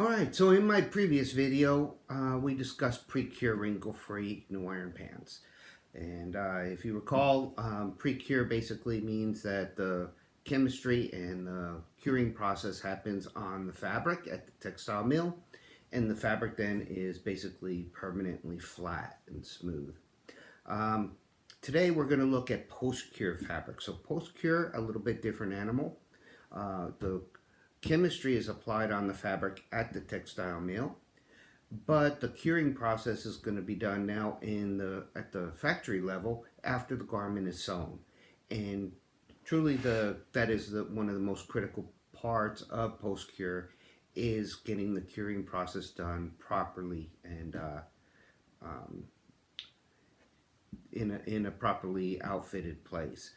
Alright, so in my previous video, we discussed pre-cure wrinkle-free no iron pants. And if you recall, pre-cure basically means that the chemistry and the curing process happens on the fabric at the textile mill, and the fabric then is basically permanently flat and smooth. Today we're going to look at post-cure fabric. So post-cure, a little bit different animal. The chemistry is applied on the fabric at the textile mill, but the curing process is going to be done now at the factory level after the garment is sewn. And truly that is one of the most critical parts of post-cure, is getting the curing process done properly and in a properly outfitted place.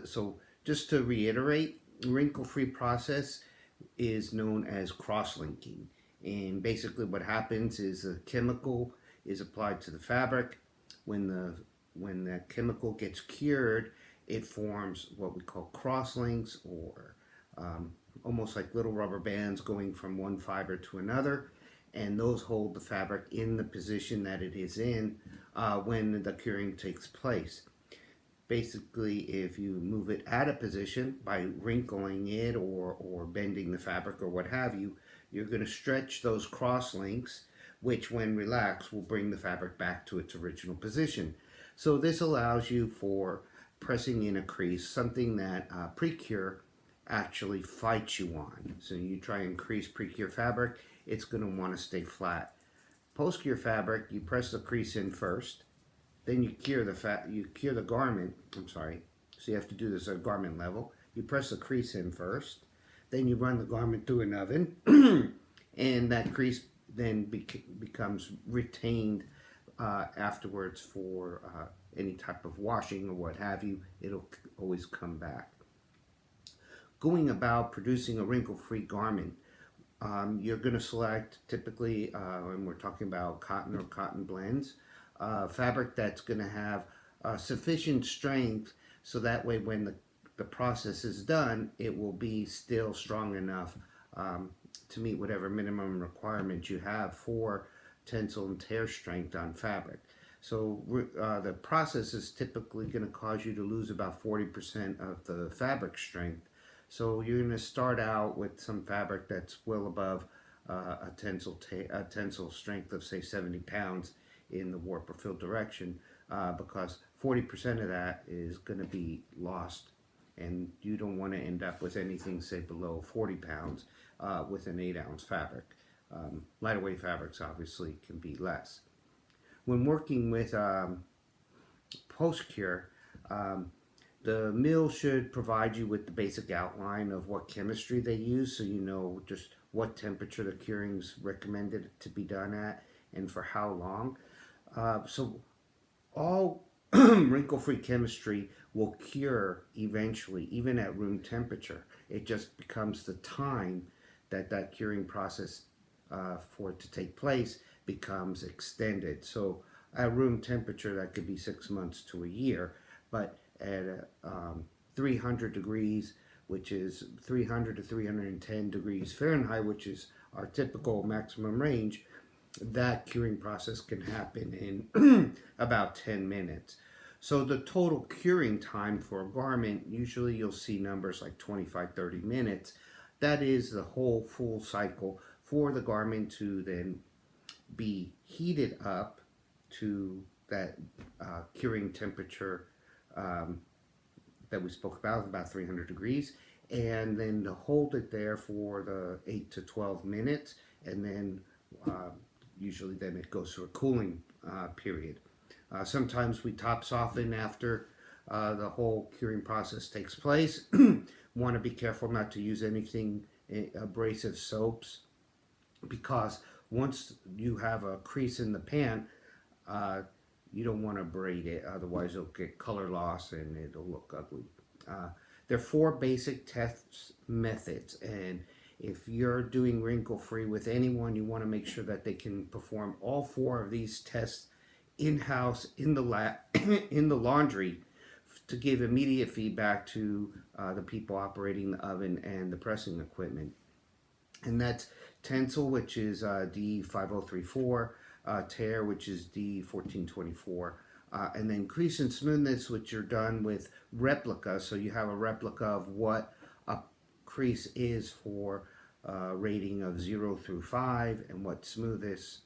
So just to reiterate, wrinkle-free process is known as cross-linking, and basically what happens is a chemical is applied to the fabric. When that chemical gets cured, it forms what we call cross-links, or almost like little rubber bands going from one fiber to another, and those hold the fabric in the position that it is in when the curing takes place. Basically, if you move it out of position by wrinkling it or bending the fabric or what have you, you're going to stretch those cross links, which when relaxed will bring the fabric back to its original position. So this allows you for pressing in a crease, something that pre-cure actually fights you on. So you try and crease pre-cure fabric, it's going to want to stay flat. Post-cure fabric, you press the crease in first. Then you cure the garment. So you have to do this at garment level. You press the crease in first, then you run the garment through an oven, and that crease then becomes retained afterwards for any type of washing or what have you. It'll always come back. Going about producing a wrinkle-free garment, you're going to select typically, and we're talking about cotton or cotton blends, fabric that's going to have sufficient strength, so that way when the process is done, it will be still strong enough to meet whatever minimum requirements you have for tensile and tear strength on fabric. So the process is typically going to cause you to lose about 40% of the fabric strength. So you're going to start out with some fabric that's well above a tensile strength of, say, 70 pounds in the warp or fill direction, because 40% of that is going to be lost, and you don't want to end up with anything, say, below 40 pounds with an 8-ounce fabric. Lighter weight fabrics obviously can be less. When working with post-cure, the mill should provide you with the basic outline of what chemistry they use, so you know just what temperature the curing's recommended to be done at and for how long. So all wrinkle-free chemistry will cure eventually, even at room temperature. It just becomes the time that curing process for it to take place becomes extended. So at room temperature, that could be 6 months to a year, but at 300 degrees, which is 300 to 310 degrees Fahrenheit, which is our typical maximum range, that curing process can happen in about 10 minutes. So the total curing time for a garment, usually you'll see numbers like 25-30 minutes. That is the whole full cycle for the garment to then be heated up to that curing temperature that we spoke about 300 degrees, and then to hold it there for the 8 to 12 minutes, and then usually then it goes through a cooling period. Sometimes we top soften after the whole curing process takes place. Want to be careful not to use anything abrasive soaps, because once you have a crease in the pant, you don't want to braid it, otherwise it'll get color loss and it'll look ugly. There are 4 basic test methods, and if you're doing wrinkle-free with anyone, you want to make sure that they can perform all 4 of these tests in-house, in the lab, in the laundry, to give immediate feedback to the people operating the oven and the pressing equipment. And that's tensile, which is D5034, tear, which is D1424, and then crease and smoothness, which are done with replica. So you have a replica of what a crease is for rating of 0 through 5, and what smoothness,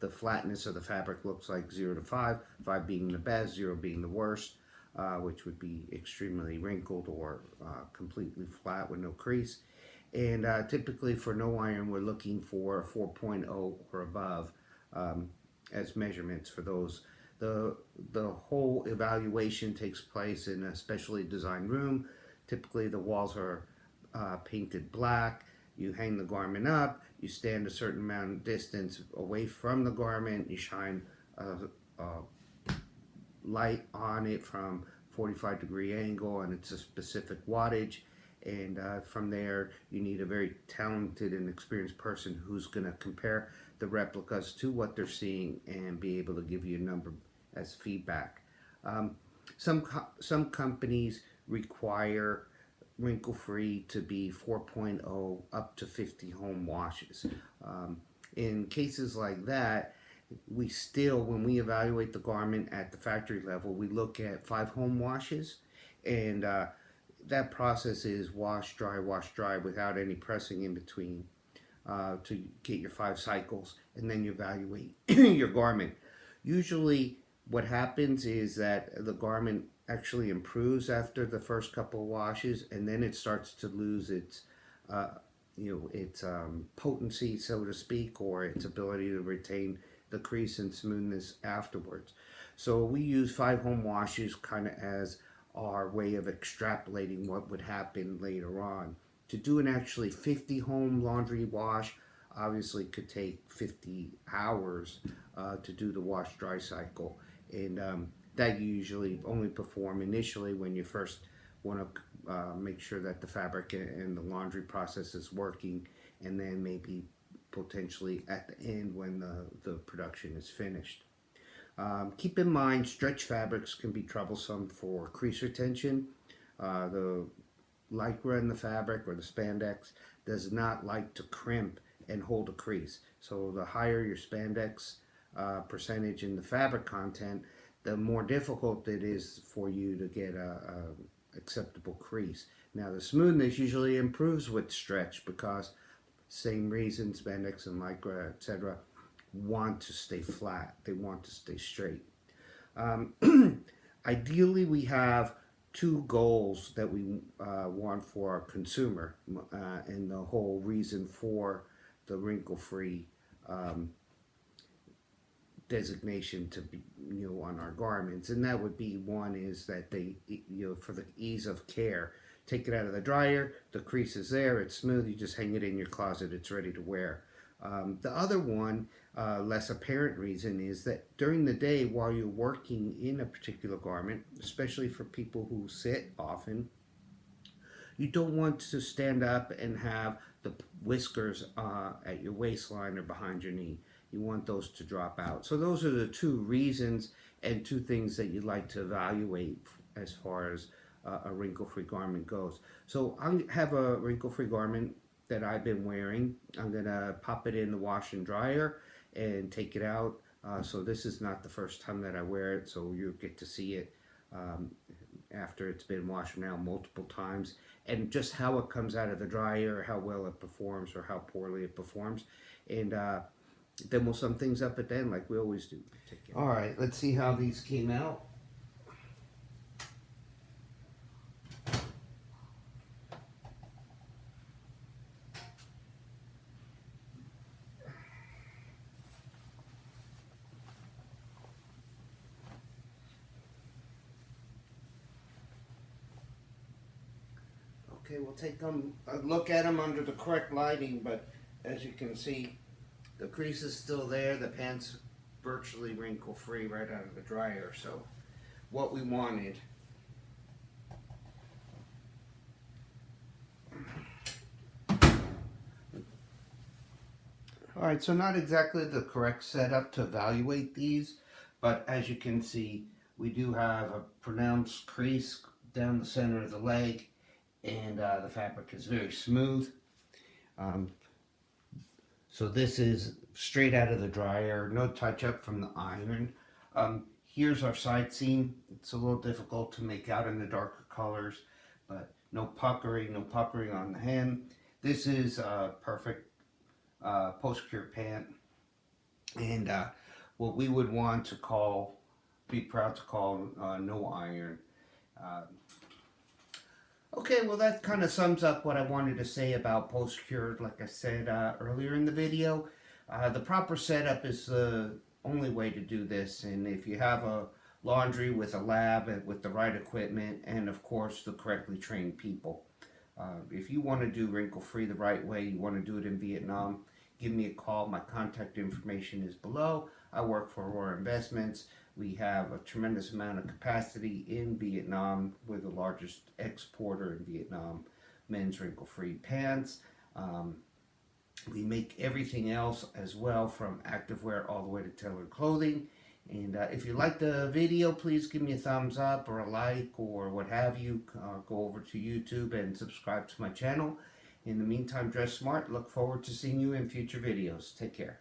the flatness of the fabric looks like 0 to 5, 5 being the best, 0 being the worst, which would be extremely wrinkled or completely flat with no crease. And typically for no iron, we're looking for 4.0 or above as measurements for those. The whole evaluation takes place in a specially designed room. Typically the walls are painted black. You hang the garment up, you stand a certain amount of distance away from the garment, you shine a light on it from 45-degree angle, and it's a specific wattage. And from there, you need a very talented and experienced person who's going to compare the replicas to what they're seeing and be able to give you a number as feedback. Some companies require Wrinkle Free to be 4.0 up to 50 home washes. In cases like that, we still, when we evaluate the garment at the factory level, we look at 5 home washes, and that process is wash, dry, without any pressing in between to get your 5 cycles, and then you evaluate your garment. Usually what happens is that the garment actually improves after the first couple of washes, and then it starts to lose its potency, so to speak, or its ability to retain the crease and smoothness afterwards. So we use 5 home washes kind of as our way of extrapolating what would happen later on. To do an actually 50 home laundry wash obviously could take 50 hours to do the wash dry cycle, and that you usually only perform initially when you first want to make sure that the fabric and the laundry process is working, and then maybe potentially at the end when the production is finished. Keep in mind, stretch fabrics can be troublesome for crease retention. The lycra in the fabric or the spandex does not like to crimp and hold a crease. So the higher your spandex percentage in the fabric content, the more difficult it is for you to get a acceptable crease. Now the smoothness usually improves with stretch because same reason spandex and lycra, etc., want to stay flat. They want to stay straight. Ideally, we have 2 goals that we want for our consumer, and the whole reason for the wrinkle-free designation to be, on our garments, and that would be, one is that they, for the ease of care, take it out of the dryer, the crease is there, it's smooth, you just hang it in your closet, it's ready to wear. The other one, less apparent reason, is that during the day while you're working in a particular garment, especially for people who sit often, you don't want to stand up and have the whiskers at your waistline or behind your knee. You want those to drop out. So those are the 2 reasons and 2 things that you'd like to evaluate as far as a wrinkle-free garment goes. So I have a wrinkle-free garment that I've been wearing. I'm going to pop it in the wash and dryer and take it out. So this is not the first time that I wear it, so you'll get to see it after it's been washed now multiple times, and just how it comes out of the dryer, how well it performs or how poorly it performs. And then we'll sum things up at the end like we always do. All right, let's see how these came out. Okay, we'll take a look at them under the correct lighting, but as you can see, the crease is still there, the pant's virtually wrinkle free right out of the dryer, so what we wanted. Alright, so not exactly the correct setup to evaluate these, but as you can see, we do have a pronounced crease down the center of the leg, and the fabric is very smooth. So this is straight out of the dryer, no touch up from the iron. Here's our side seam. It's a little difficult to make out in the darker colors, but no puckering on the hem. This is a perfect post-cure pant, and what we would want to call, be proud to call, no iron. Uh, Okay, well, that kind of sums up what I wanted to say about post-cured. Like I said earlier in the video, the proper setup is the only way to do this. And if you have a laundry with a lab and with the right equipment, and of course the correctly trained people. If you want to do wrinkle-free the right way, you want to do it in Vietnam, give me a call. My contact information is below. I work for Aurora Investments. We have a tremendous amount of capacity in Vietnam. We're the largest exporter in Vietnam, men's wrinkle-free pants. Um, we make everything else as well, from activewear all the way to tailored clothing. And if you like the video, please give me a thumbs up or a like or what have you. Go over to YouTube and subscribe to my channel. In the meantime, dress smart. Look forward to seeing you in future videos. Take care.